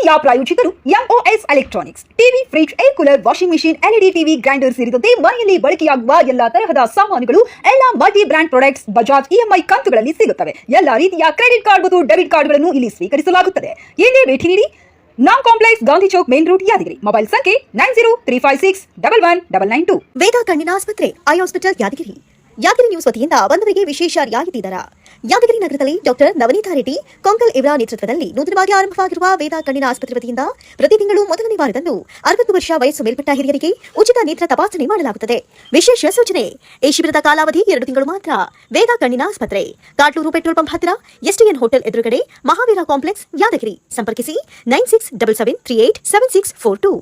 ಈ ಪ್ರಾಯೋಜಕರು MOS electronics TV, fridge, air cooler, washing machine, LED TV, grinder ಸೇರಿದಂತೆ ಮನೆಯಲ್ಲಿ ಬಳಕೆಯಾಗುವ ಎಲ್ಲಾ ತರಹದ ಸಾಮಾನುಗಳು, ಎಲ್ಲಾ multi brand products Bajaj EMI ಕಂತುಗಳಲ್ಲಿ ಸಿಗುತ್ತವೆ. ಎಲ್ಲಾ ರೀತಿಯ ಕ್ರೆಡಿಟ್ ಕಾರ್ಡ್ ಮತ್ತು ಡೆಬಿಟ್ ಕಾರ್ಡ್ಗಳನ್ನು ಇಲ್ಲಿ ಸ್ವೀಕರಿಸಲಾಗುತ್ತದೆ. ಎಂದೇ ಭೇಟಿ ನೀಡಿ. Naam complex, Gandhi chowk, main road, Yadagiri. Mobile ಸಂಖ್ಯೆ 9035611992. ವೇದ ಕಣ್ಣಿನ ಆಸ್ಪತ್ರೆ, eye hospital, Yadagiri. Yadagiri news ವತಿಯಿಂದ ಬಂದವರಿಗೆ ವಿಶೇಷ ರಿಯಾಯಿತಿ ದರ. ಯಾದಗಿರಿ ನಗರದಲ್ಲಿ ಡಾಕ್ಟರ್ ನವನೀತಾ ರೆಡ್ಡಿ ಕೊಂಕಲ್ ಇವರ ನೇತೃತ್ವದಲ್ಲಿ ನೂತನವಾಗಿ ಆರಂಭವಾಗಿರುವ ವೇದ ಕಣ್ಣಿನ ಆಸ್ಪತ್ರೆ ವತಿಯಿಂದ ಪ್ರತಿ ತಿಂಗಳು ಮೊದಲನೇ ವಾರದಂದು 60 ವರ್ಷ ವಯಸ್ಸು ಮೇಲ್ಪಟ್ಟ ಹಿರಿಯರಿಗೆ ಉಚಿತ ನೇತ್ರ ತಪಾಸಣೆ ಮಾಡಲಾಗುತ್ತದೆ. ವಿಶೇಷ ಸೂಚನೆ: ಈ ಶಿಬಿರದ ಕಾಲಾವಧಿ 2 ತಿಂಗಳು ಮಾತ್ರ. ವೇದ ಕಣ್ಣಿನ ಆಸ್ಪತ್ರೆ, ಕಾಟ್ಲೂರು ಪೆಟ್ರೋಲ್ ಪಂಪ್ ಹತ್ತಿರ, ಎಸ್ಟಿಎನ್ ಹೋಟೆಲ್ ಎದುರುಗಡೆ, ಮಹಾವೀರ ಕಾಂಪ್ಲೆಕ್ಸ್, ಯಾದಗಿರಿ. ಸಂಪರ್ಕಿಸಿ 9677387642.